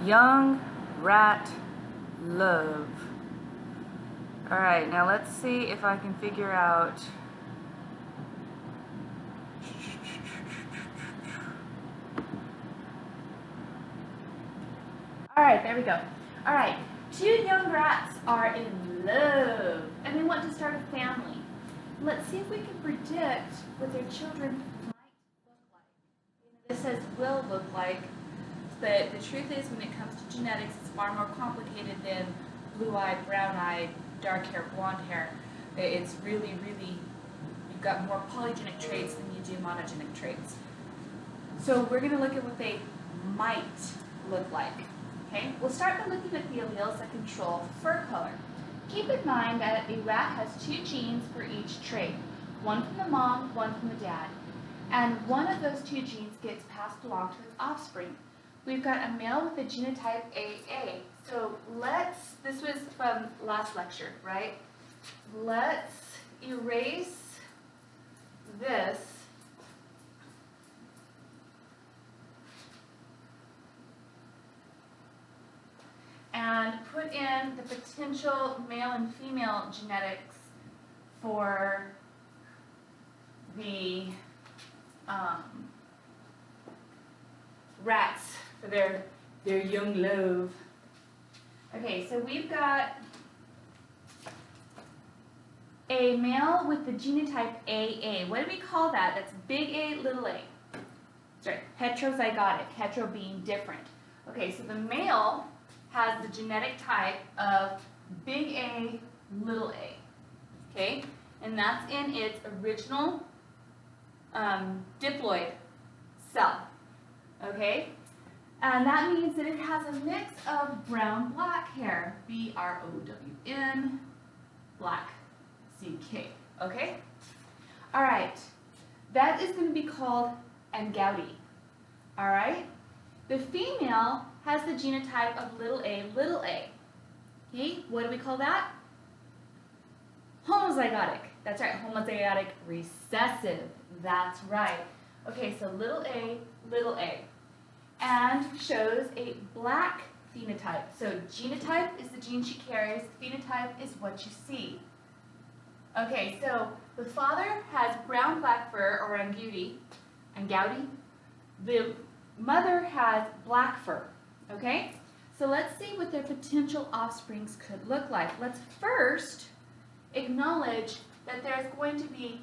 Young rat love. Alright, now let's see if I can figure out. Alright, there we go. Alright, two young rats are in love and they want to start a family. Let's see if we can predict what their children might look like. This says will look like, but the truth is when it comes to genetics, it's far more complicated than blue-eyed, brown-eyed, dark hair, blonde hair. It's really, you've got more polygenic traits than you do monogenic traits. So we're going to look at what they might look like. Okay, we'll start by looking at the alleles that control fur color. Keep in mind that a rat has two genes for each trait, one from the mom, one from the dad. And one of those two genes gets passed along to its offspring. We've got a male with the genotype AA. So this was from last lecture, right? Let's erase this. And put in the potential male and female genetics for the rats, for their young love. Okay, so we've got a male with the genotype AA. What do we call that? That's big A, little a. Sorry, heterozygotic, hetero being different. Okay, so the male has the genetic type of big A, little a, okay? And that's in its original diploid cell, okay? And that means that it has a mix of brown-black hair, B-R-O-W-N, black, C-K, okay? All right, that is going to be called angouti, all right? The female has the genotype of little a, okay? What do we call that? Homozygotic. That's right, homozygotic recessive. That's right. Okay, so little a, and shows a black phenotype. So genotype is the gene she carries, phenotype is what you see. Okay, so the father has brown-black fur, or angouti. The mother has black fur, okay? So let's see what their potential offsprings could look like. Let's first acknowledge that there's going to be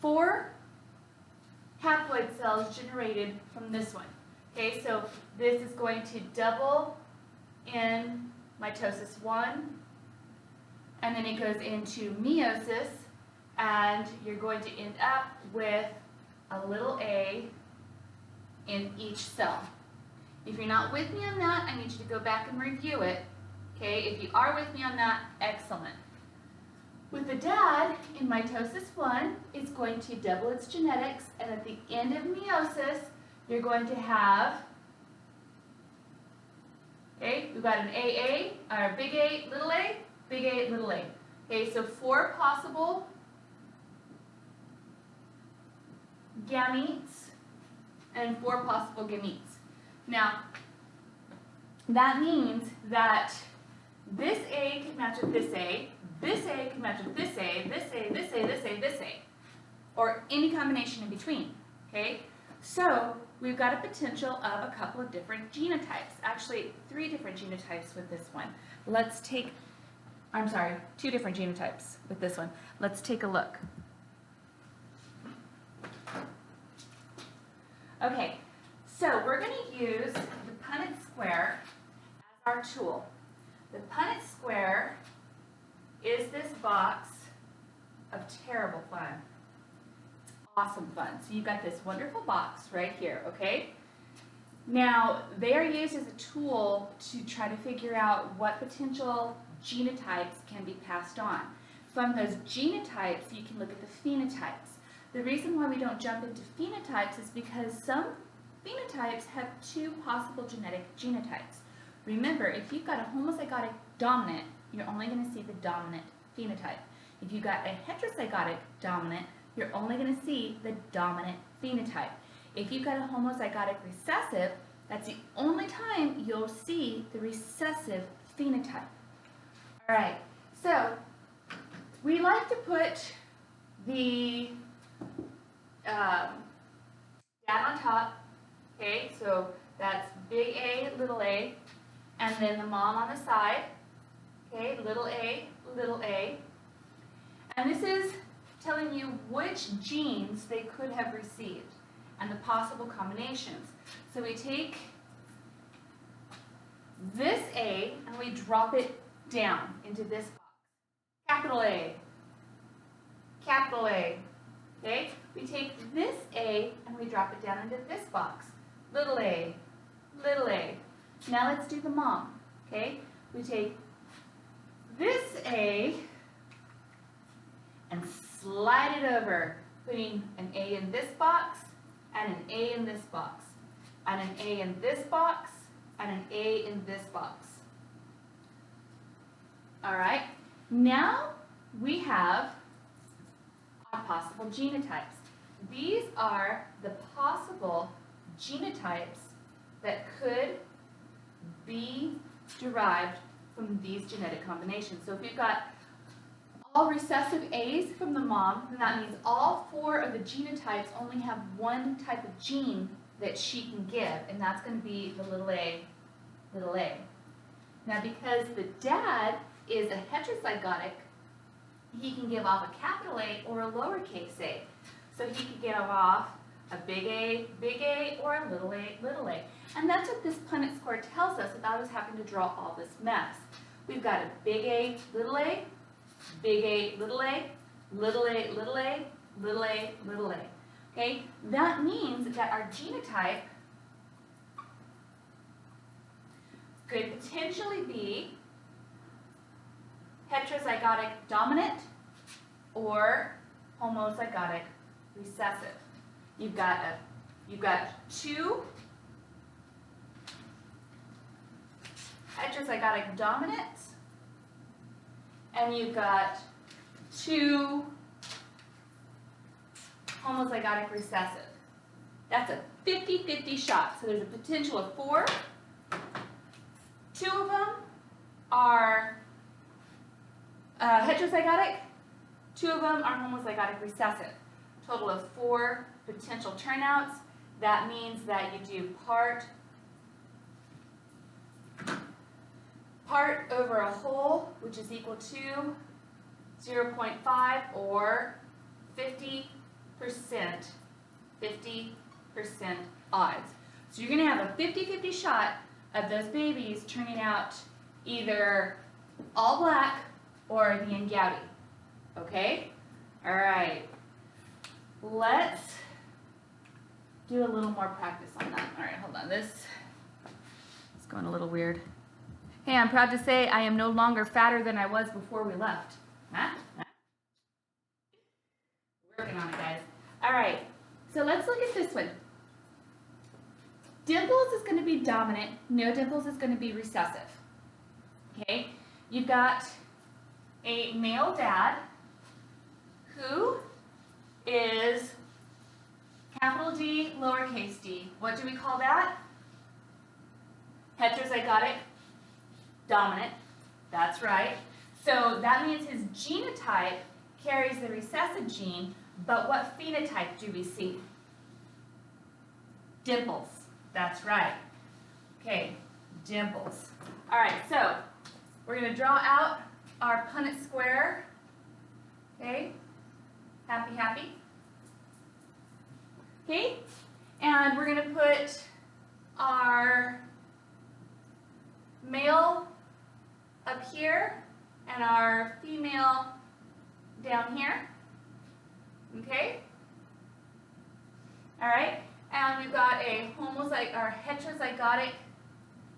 4 haploid cells generated from this one. Okay, so this is going to double in mitosis 1, and then it goes into meiosis, and you're going to end up with a little a in each cell. If you're not with me on that, I need you to go back and review it. Okay, if you are with me on that, excellent. With the dad, in mitosis 1, it's going to double its genetics, and at the end of meiosis, you're going to have, okay, we've got an AA, or big A, little a, big A, little a. Okay, so 4 possible gametes and 4 possible gametes. Now, that means that this A can match with this A can match with this A, this A, this A, this A, this A, or any combination in between, okay? So, we've got a potential of a couple of different genotypes, actually 3 different genotypes with this one. Let's take, 2 different genotypes with this one. Let's take a look. Okay, so we're going to use the Punnet square as our tool. The Punnet square is this box of terrible fun. It's awesome fun. So you've got this wonderful box right here, okay? Now, they are used as a tool to try to figure out what potential genotypes can be passed on. From those genotypes, you can look at the phenotypes. The reason why we don't jump into phenotypes is because some phenotypes have 2 possible genetic genotypes. Remember, if you've got a homozygotic dominant, you're only going to see the dominant phenotype. If you've got a heterozygotic dominant, you're only going to see the dominant phenotype. If you've got a homozygotic recessive, That's the only time you'll see the recessive phenotype. All right, so we like to put the dad on top, okay, so that's big A, little a, and then the mom on the side, okay, little a, little a. And this is telling you which genes they could have received and the possible combinations. So we take this A and we drop it down into this box. Capital A, capital A. Okay? We take this A and we drop it down into this box. Little a, little a. Now let's do the mom. Okay? We take this A and slide it over, putting an A in this box and an A in this box, and an A in this box and an A in this box. All right, now we have our possible genotypes. These are the possible genotypes that could be derived from these genetic combinations. So if you've got all recessive A's from the mom, then that means all 4 of the genotypes only have one type of gene that she can give, and that's going to be the little a, little a. Now because the dad is a heterozygotic, he can give off a capital A or a lowercase a. So he could give off a big A, or a little a, little a. And that's what this Punnet score tells us without us having to draw all this mess. We've got a big A, little a, big A, little a, little a, little a, little a, little a. Okay? That means that our genotype could potentially be heterozygotic dominant or homozygotic recessive. You've got 2 heterozygotic dominants, and you've got 2 homozygotic recessive. That's a 50-50 shot. So there's a potential of 4. 2 of them are heterozygotic. 2 of them are homozygotic recessive. Total of 4 potential turnouts. That means that you do part over a whole, which is equal to 0.5 or 50%, 50% odds. So you're going to have a 50-50 shot of those babies turning out either all black or the Ngouti. Okay? All right. Let's do a little more practice on that. All right, hold on. This is going a little weird. Hey, I'm proud to say I am no longer fatter than I was before we left. Huh? Working on it, guys. All right, so let's look at this one. Dimples is going to be dominant. No dimples is going to be recessive. Okay? You've got a male dad who is capital D, lowercase d. What do we call that? Heterozygotic dominant. That's right. So that means his genotype carries the recessive gene, but what phenotype do we see? Dimples. That's right. Okay, dimples. All right, so we're going to draw out our Punnet square. Okay, happy, happy. Okay, and we're going to put our male up here and our female down here. Okay? All right, and we've got a heterozygotic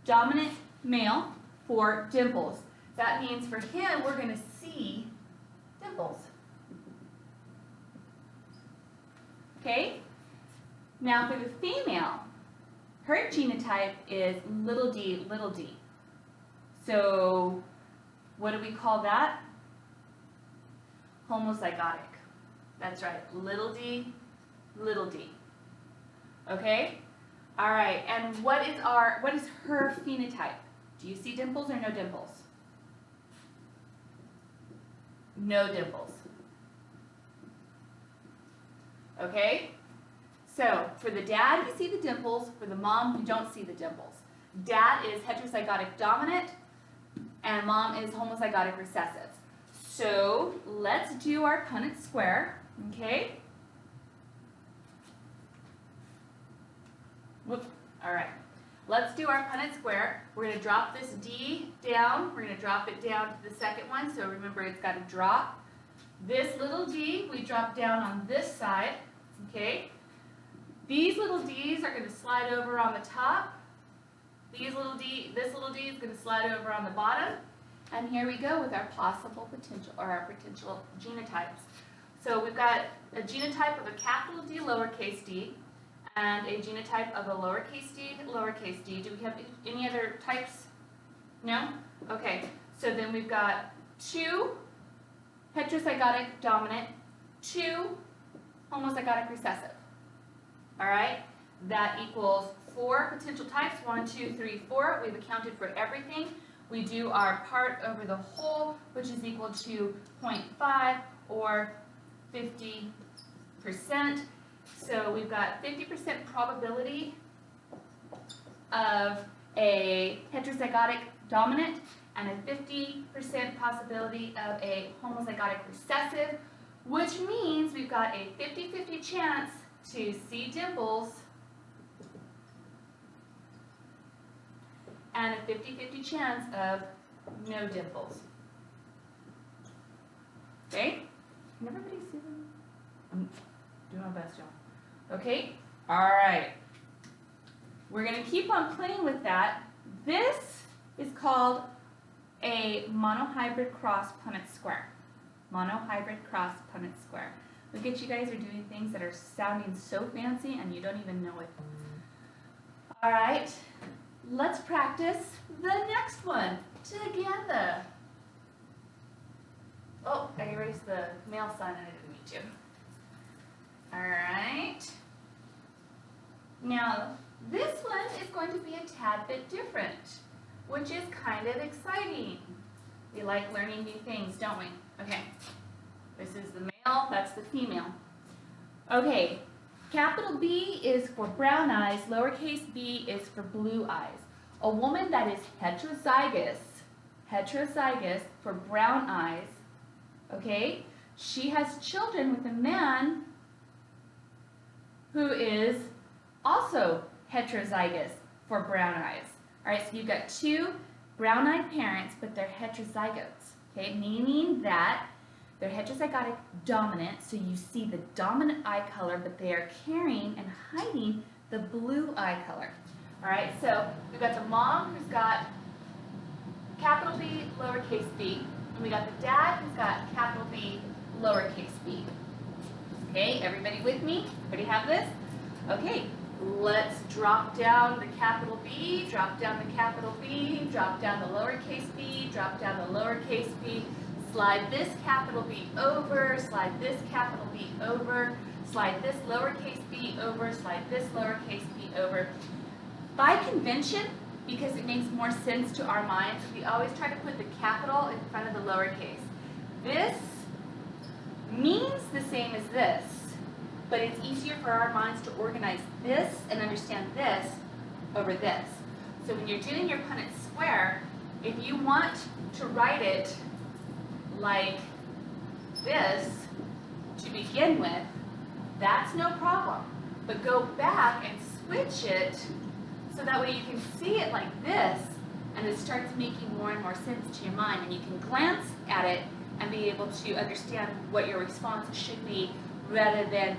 dominant male for dimples. That means for him, we're going to see dimples. Okay? Now for the female, her genotype is little d, little d. So what do we call that? Homozygotic. That's right, little d, little d. Okay? All right, and what is her phenotype? Do you see dimples or no dimples? No dimples. Okay? So, for the dad, you see the dimples. For the mom, you don't see the dimples. Dad is heterozygotic dominant, and mom is homozygotic recessive. So, let's do our Punnett square, okay? Whoop. All right. Let's do our Punnett square. We're going to drop this D down. We're going to drop it down to the second one. So remember, it's got to drop. This little d, we drop down on this side. Okay. These little d's are going to slide over on the top. This little d is going to slide over on the bottom. And here we go with our possible potential, or our potential genotypes. So we've got a genotype of a capital D, lowercase d, and a genotype of a lowercase d, lowercase d. Do we have any other types? No? Okay, so then we've got 2 heterozygotic dominant, 2 homozygotic recessive. All right, that equals 4 potential types, 1, 2, 3, 4. We've accounted for everything. We do our part over the whole, which is equal to 0.5 or 50%. So we've got 50% probability of a heterozygotic dominant and a 50% possibility of a homozygotic recessive, which means we've got a 50-50 chance to see dimples and a 50-50 chance of no dimples. Okay? Can everybody see them? I'm doing my best, y'all. Okay? All right. We're going to keep on playing with that. This is called a monohybrid cross Punnett square. Monohybrid cross Punnett square. Look at you guys are doing things that are sounding so fancy and you don't even know it. All right. Let's practice the next one together. Oh, I erased the male sign and I didn't mean to. All right. Now, this one is going to be a tad bit different, which is kind of exciting. We like learning new things, don't we? Okay. This is the male, that's the female. Okay. Capital B is for brown eyes, lowercase b is for blue eyes. A woman that is heterozygous for brown eyes, okay, she has children with a man who is also heterozygous for brown eyes. All right, so you've got 2 brown-eyed parents, but they're heterozygotes, okay, meaning that they're heterozygotic dominant, so you see the dominant eye color, but they are carrying and hiding the blue eye color. All right, so we've got the mom who's got capital B, lowercase b, and we got the dad who's got capital B, lowercase b. Okay, everybody with me? Everybody have this? Okay, let's drop down the capital B, drop down the capital B, drop down the lowercase b, drop down the lowercase b, slide this capital B over, slide this capital B over, slide this lowercase b over, slide this lowercase b over. By convention, because it makes more sense to our minds, we always try to put the capital in front of the lowercase. This means the same as this, but it's easier for our minds to organize this and understand this over this. So when you're doing your Punnett square, if you want to write it like this to begin with, that's no problem. But go back and switch it so that way you can see it like this and it starts making more and more sense to your mind, and you can glance at it and be able to understand what your response should be rather than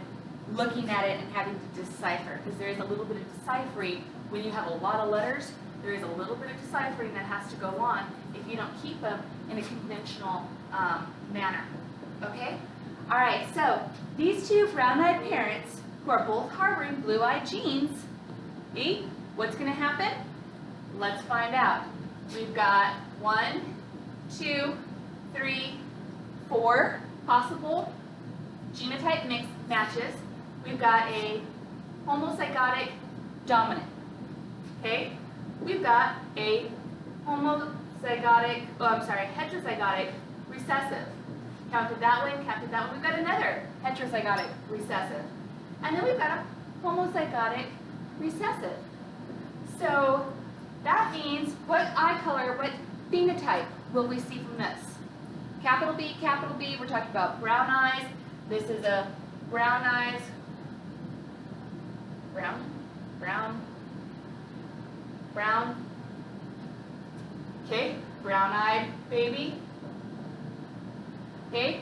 looking at it and having to decipher, because there is a little bit of deciphering when you have a lot of letters. There is a little bit of deciphering that has to go on if you don't keep them in a conventional manner. Okay? All right, so these 2 brown-eyed parents who are both harboring blue-eyed genes, what's going to happen? Let's find out. We've got 1, 2, 3, 4 possible genotype mix matches. We've got a homozygotic dominant. Okay? We've got a heterozygotic recessive. Counted that way and counted that way. We've got another heterozygotic recessive. And then we've got a homozygotic recessive. So that means what eye color, what phenotype will we see from this? Capital B, we're talking about brown eyes. This is a brown eyes, brown. Okay, brown-eyed baby. Okay,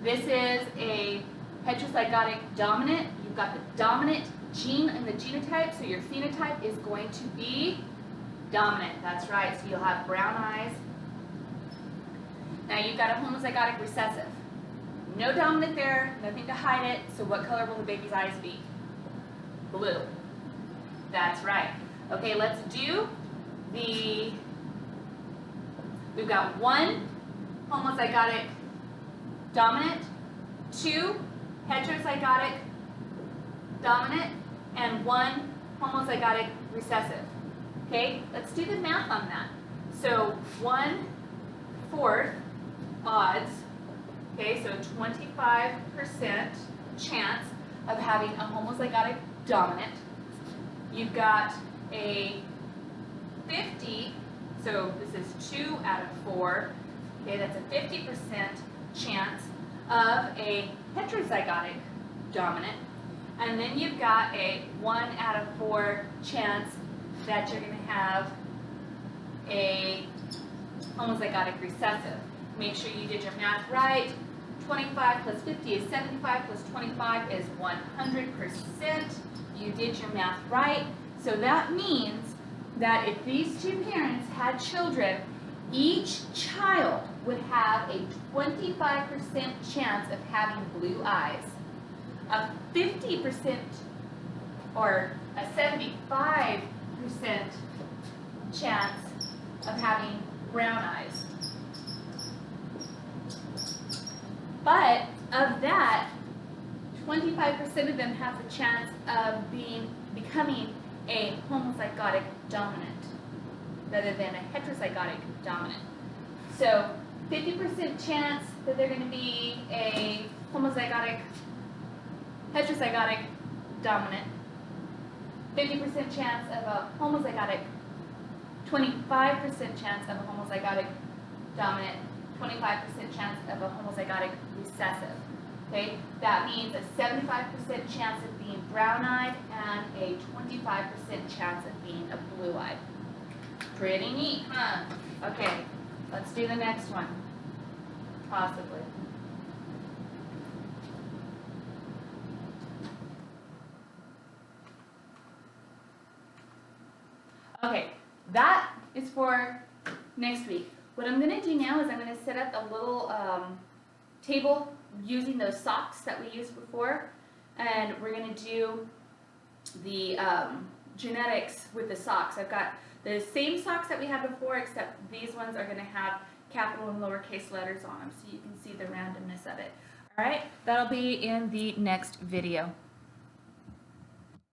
this is a heterozygotic dominant. You've got the dominant gene in the genotype, so your phenotype is going to be dominant. That's right, so you'll have brown eyes. Now you've got a homozygotic recessive. No dominant there, nothing to hide it, so what color will the baby's eyes be? Blue. That's right. Okay, let's do we've got one homozygotic dominant, two heterozygotic dominant, and one homozygotic recessive. Okay, let's do the math on that. So 1/4 odds, okay, so 25% chance of having a homozygotic dominant. You've got a 50, so this is 2 out of 4, okay, that's a 50% chance of a heterozygotic dominant. And then you've got a 1 out of 4 chance that you're going to have a homozygotic recessive. Make sure you did your math right. 25 plus 50 is 75, plus 25 is 100%. You did your math right. So that means that if these two parents had children, each child would have a 25% chance of having blue eyes, a 50% or a 75% chance of having brown eyes. But of that, 25% of them have the chance of becoming a homozygotic dominant rather than a heterozygotic dominant. So 50% chance that they're going to be a heterozygotic dominant, 50% chance of a homozygotic, 25% chance of a homozygotic dominant, 25% chance of a homozygotic recessive. Okay, that means a 75% chance of being brown-eyed and a 25% chance of being a blue-eyed. Pretty neat, huh? Okay, let's do the next one. Possibly. Okay, that is for next week. What I'm going to do now is I'm going to set up a little table using those socks that we used before, and we're going to do the genetics with the socks. I've got the same socks that we had before, except these ones are going to have capital and lowercase letters on them, so you can see the randomness of it. All right, that'll be in the next video.